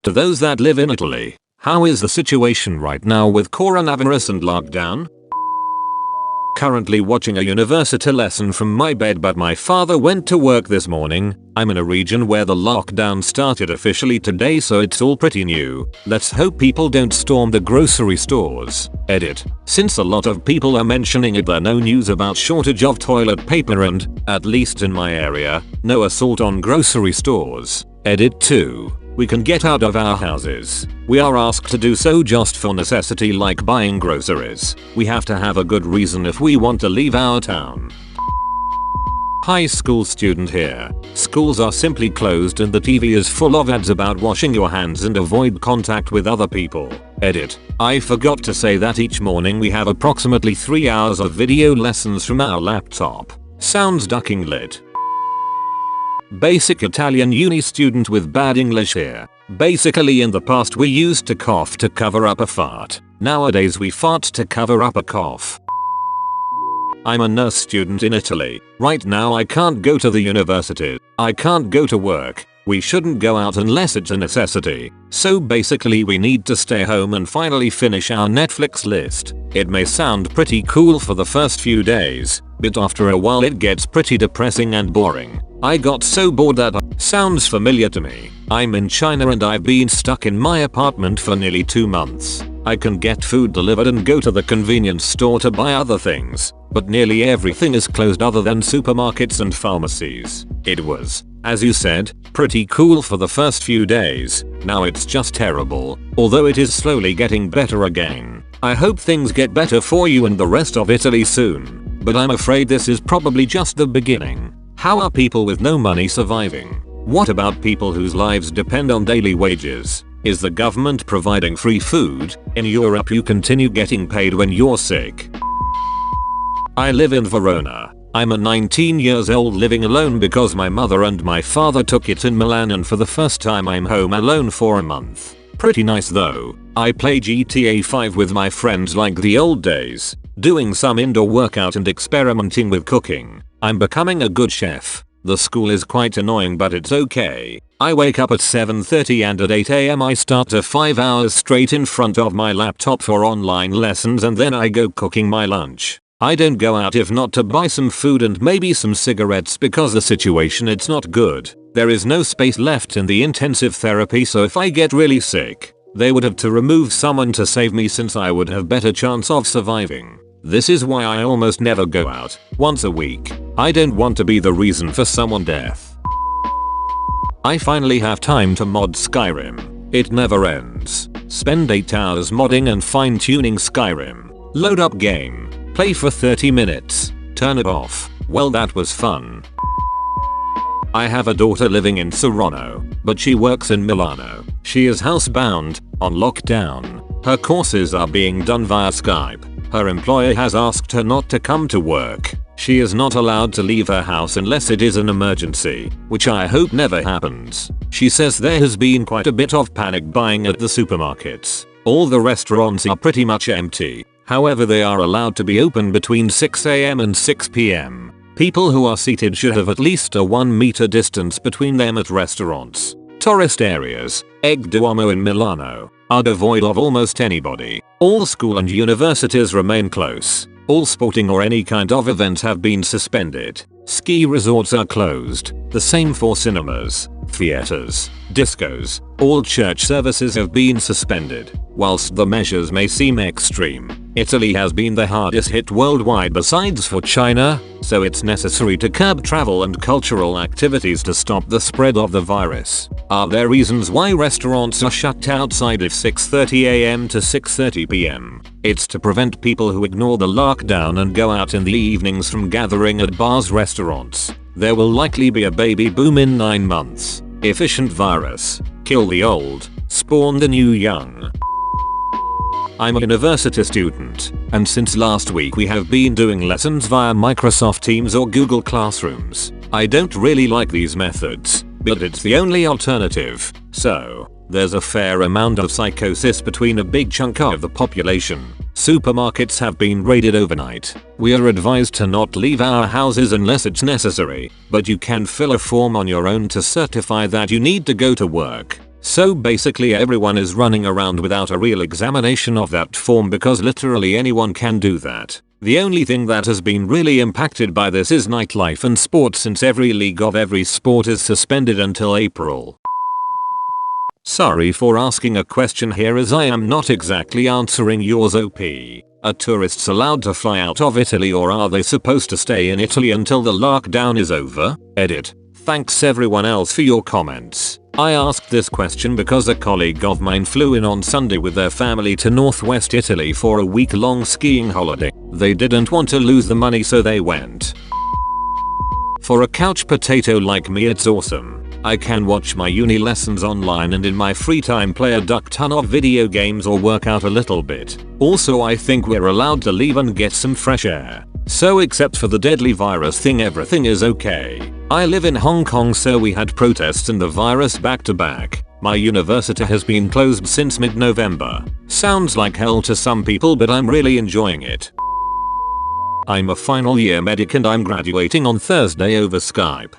To those that live in Italy, how is the situation right now with coronavirus and lockdown? Currently watching a university lesson from my bed, but my father went to work this morning. I'm in a region where the lockdown started officially today, so it's all pretty new. Let's hope people don't storm the grocery stores. Edit. Since a lot of people are mentioning it, there's no news about shortage of toilet paper and, at least in my area, no assault on grocery stores. Edit 2. We can get out of our houses. We are asked to do so just for necessity, like buying groceries. We have to have a good reason if we want to leave our town. High school student here. Schools are simply closed and the TV is full of ads about washing your hands and avoid contact with other people. Edit. I forgot to say that each morning we have approximately 3 hours of video lessons from our laptop. Sounds ducking lit. Basic Italian uni student with bad English here. Basically, in the past we used to cough to cover up a fart. Nowadays we fart to cover up a cough. I'm a nurse student in Italy. Right now I can't go to the university. I can't go to work. We shouldn't go out unless it's a necessity. So basically we need to stay home and finally finish our Netflix list. It may sound pretty cool for the first few days, but after a while it gets pretty depressing and boring. I got so bored that sounds familiar to me. I'm in China and I've been stuck in my apartment for nearly 2 months. I can get food delivered and go to the convenience store to buy other things, but nearly everything is closed other than supermarkets and pharmacies. It was, as you said, pretty cool for the first few days. Now it's just terrible, although it is slowly getting better again. I hope things get better for you and the rest of Italy soon, but I'm afraid this is probably just the beginning. How are people with no money surviving? What about people whose lives depend on daily wages? Is the government providing free food? In Europe you continue getting paid when you're sick. I live in Verona. I'm a 19 years old living alone because my mother and my father took it in Milan, and for the first time I'm home alone for a month. Pretty nice though. I play GTA 5 with my friends like the old days, doing some indoor workout and experimenting with cooking. I'm becoming a good chef. The school is quite annoying, but it's okay. I wake up at 7:30 and at 8 AM I start a 5 hours straight in front of my laptop for online lessons, and then I go cooking my lunch. I don't go out if not to buy some food and maybe some cigarettes because the situation it's not good. There is no space left in the intensive therapy, so if I get really sick, they would have to remove someone to save me since I would have better chance of surviving. This is why I almost never go out. Once a week. I don't want to be the reason for someone's death. I finally have time to mod Skyrim. It never ends. Spend 8 hours modding and fine-tuning Skyrim. Load up game. Play for 30 minutes. Turn it off. Well, that was fun. I have a daughter living in Serrano, but she works in Milano. She is housebound, on lockdown. Her courses are being done via Skype. Her employer has asked her not to come to work. She is not allowed to leave her house unless it is an emergency, which I hope never happens. She says there has been quite a bit of panic buying at the supermarkets. All the restaurants are pretty much empty. However, they are allowed to be open between 6 AM and 6 PM. People who are seated should have at least a 1 meter distance between them at restaurants. Tourist areas, Egg Duomo in Milano, are devoid of almost anybody. All school and universities remain closed. All sporting or any kind of events have been suspended. Ski resorts are closed. The same for cinemas, theaters, discos. All church services have been suspended. Whilst the measures may seem extreme, Italy has been the hardest hit worldwide besides for China, so it's necessary to curb travel and cultural activities to stop the spread of the virus. Are there reasons why restaurants are shut outside of 6:30 AM to 6:30 PM? It's to prevent people who ignore the lockdown and go out in the evenings from gathering at bars, restaurants. There will likely be a baby boom in 9 months. Efficient virus. Kill the old. Spawn the new young. I'm a university student, and since last week we have been doing lessons via Microsoft Teams or Google Classrooms. I don't really like these methods, but it's the only alternative. So, there's a fair amount of psychosis between a big chunk of the population. Supermarkets have been raided overnight. We are advised to not leave our houses unless it's necessary, but you can fill a form on your own to certify that you need to go to work. So basically everyone is running around without a real examination of that form because literally anyone can do that. The only thing that has been really impacted by this is nightlife and sports since every league of every sport is suspended until April. Sorry for asking a question here as I am not exactly answering yours OP. Are tourists allowed to fly out of Italy or are they supposed to stay in Italy until the lockdown is over? Edit. Thanks everyone else for your comments. I asked this question because a colleague of mine flew in on Sunday with their family to northwest Italy for a week-long skiing holiday. They didn't want to lose the money so they went. For a couch potato like me it's awesome. I can watch my uni lessons online and in my free time play a duck ton of video games or work out a little bit. Also I think we're allowed to leave and get some fresh air. So except for the deadly virus thing everything is okay. I live in Hong Kong so we had protests and the virus back to back. My university has been closed since mid-November. Sounds like hell to some people but I'm really enjoying it. I'm a final year medic and I'm graduating on Thursday over Skype.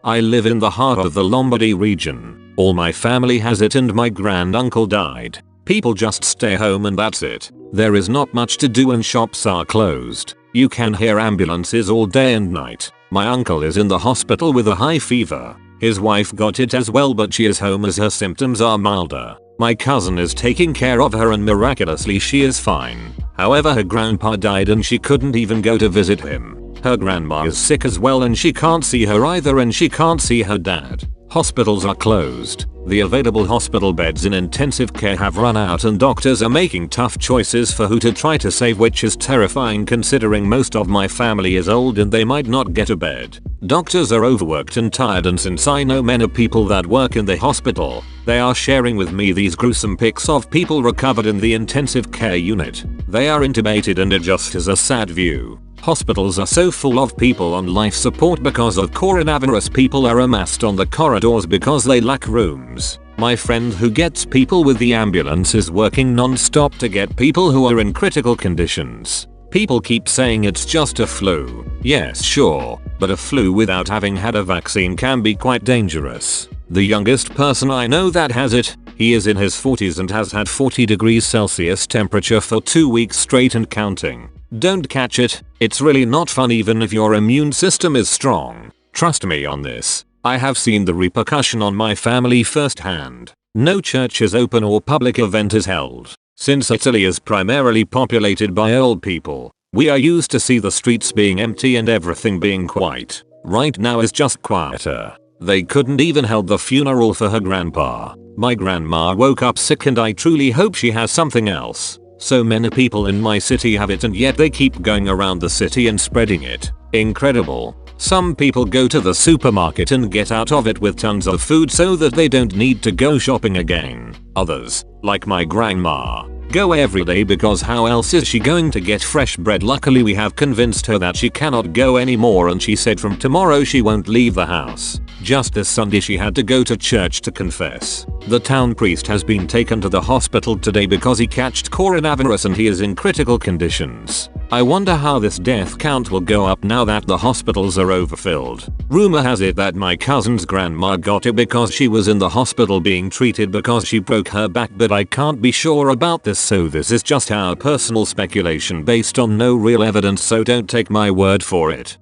I live in the heart of the Lombardy region. All my family has it and my granduncle died. People just stay home and that's it. There is not much to do and shops are closed. You can hear ambulances all day and night. My uncle is in the hospital with a high fever. His wife got it as well but she is home as her symptoms are milder. My cousin is taking care of her and miraculously she is fine. However her grandpa died and she couldn't even go to visit him. Her grandma is sick as well and she can't see her either and she can't see her dad. Hospitals are closed. The available hospital beds in intensive care have run out and doctors are making tough choices for who to try to save, which is terrifying considering most of my family is old and they might not get a bed. Doctors are overworked and tired and since I know many people that work in the hospital, they are sharing with me these gruesome pics of people recovered in the intensive care unit. They are intubated and it just is a sad view. Hospitals are so full of people on life support because of coronavirus. People are amassed on the corridors because they lack rooms. My friend who gets people with the ambulance is working non-stop to get people who are in critical conditions. People keep saying it's just a flu. Yes, sure, but a flu without having had a vaccine can be quite dangerous. The youngest person I know that has it, he is in his 40s and has had 40 degrees Celsius temperature for 2 weeks straight and counting. Don't catch it, it's really not fun even if your immune system is strong. Trust me on this. I have seen the repercussion on my family firsthand. No church is open or public event is held. Since Italy is primarily populated by old people, we are used to see the streets being empty and everything being quiet. Right now is just quieter. They couldn't even hold the funeral for her grandpa. My grandma woke up sick and I truly hope she has something else. So many people in my city have it and yet they keep going around the city and spreading it. Incredible. Some people go to the supermarket and get out of it with tons of food so that they don't need to go shopping again. Others, like my grandma, go every day because how else is she going to get fresh bread? Luckily we have convinced her that she cannot go anymore and she said from tomorrow she won't leave the house. Just this Sunday she had to go to church to confess. The town priest has been taken to the hospital today because he catched coronavirus and he is in critical conditions. I wonder how this death count will go up now that the hospitals are overfilled. Rumor has it that my cousin's grandma got it because she was in the hospital being treated because she broke her back, but I can't be sure about this, so this is just our personal speculation based on no real evidence, so don't take my word for it.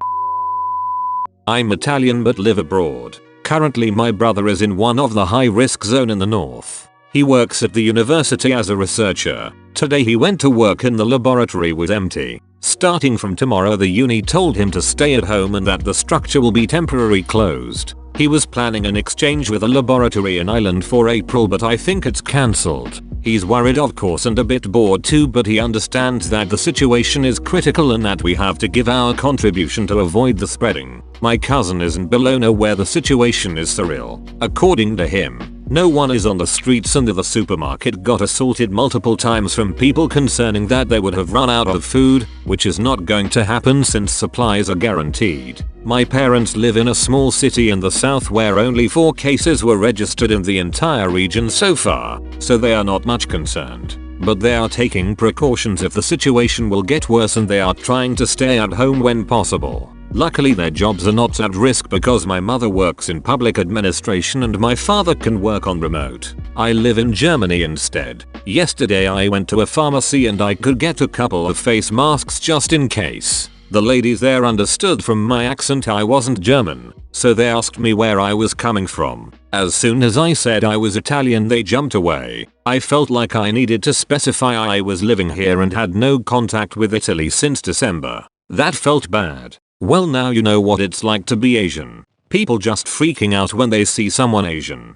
I'm Italian but live abroad. Currently my brother is in one of the high-risk zone in the north. He works at the university as a researcher. Today he went to work and the laboratory was empty. Starting from tomorrow the uni told him to stay at home and that the structure will be temporarily closed. He was planning an exchange with a laboratory in Ireland for April, but I think it's cancelled. He's worried of course and a bit bored too, but he understands that the situation is critical and that we have to give our contribution to avoid the spreading. My cousin is in Bologna where the situation is surreal. According to him, no one is on the streets and the supermarket got assaulted multiple times from people concerning that they would have run out of food, which is not going to happen since supplies are guaranteed. My parents live in a small city in the south where only 4 cases were registered in the entire region so far, so they are not much concerned. But they are taking precautions if the situation will get worse and they are trying to stay at home when possible. Luckily their jobs are not at risk because my mother works in public administration and my father can work on remote. I live in Germany instead. Yesterday I went to a pharmacy and I could get a couple of face masks just in case. The ladies there understood from my accent I wasn't German, so they asked me where I was coming from. As soon as I said I was Italian they jumped away. I felt like I needed to specify I was living here and had no contact with Italy since December. That felt bad. Well, now you know what it's like to be Asian. People just freaking out when they see someone Asian.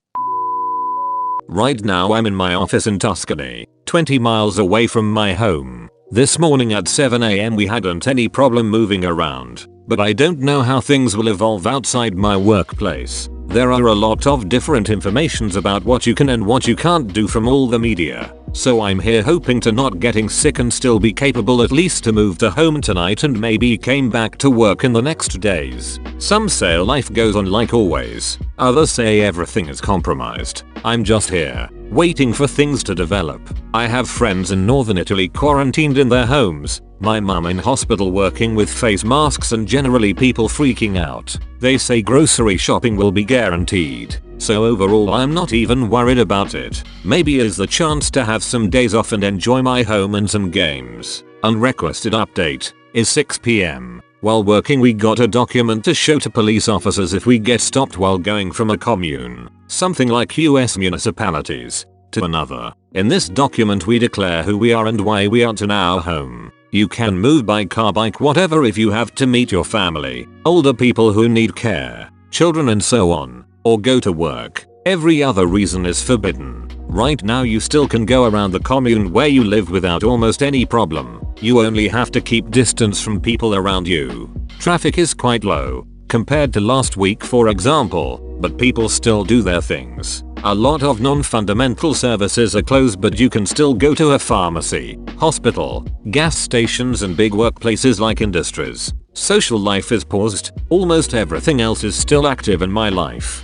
Right now I'm in my office in Tuscany, 20 miles away from my home. This morning at 7 AM we hadn't any problem moving around, but I don't know how things will evolve outside my workplace. There are a lot of different informations about what you can and what you can't do from all the media. So I'm here hoping to not getting sick and still be capable at least to move to home tonight and maybe came back to work in the next days. Some say life goes on like always. Others say everything is compromised. I'm just here, waiting for things to develop. I have friends in northern Italy quarantined in their homes. My mum in hospital working with face masks and generally people freaking out. They say grocery shopping will be guaranteed. So overall I'm not even worried about it. Maybe it's the chance to have some days off and enjoy my home and some games. Unrequested update. Is 6 PM. While working we got a document to show to police officers if we get stopped while going from a commune, something like US municipalities, to another. In this document we declare who we are and why we are to our home. You can move by car, bike, whatever if you have to meet your family, older people who need care, children and so on, or go to work. Every other reason is forbidden. Right now you still can go around the commune where you live without almost any problem. You only have to keep distance from people around you. Traffic is quite low, compared to last week for example, but people still do their things. A lot of non-fundamental services are closed but you can still go to a pharmacy, hospital, gas stations and big workplaces like industries. Social life is paused, almost everything else is still active in my life.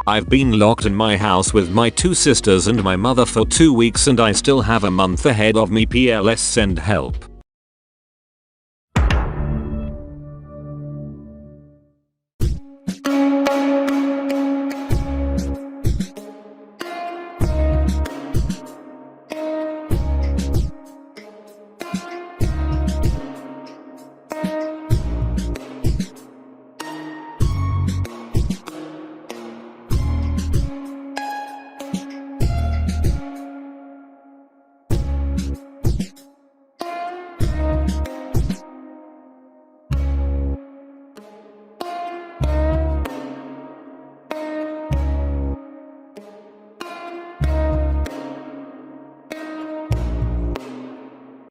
I've been locked in my house with my 2 sisters and my mother for 2 weeks and I still have a month ahead of me. PLS send help.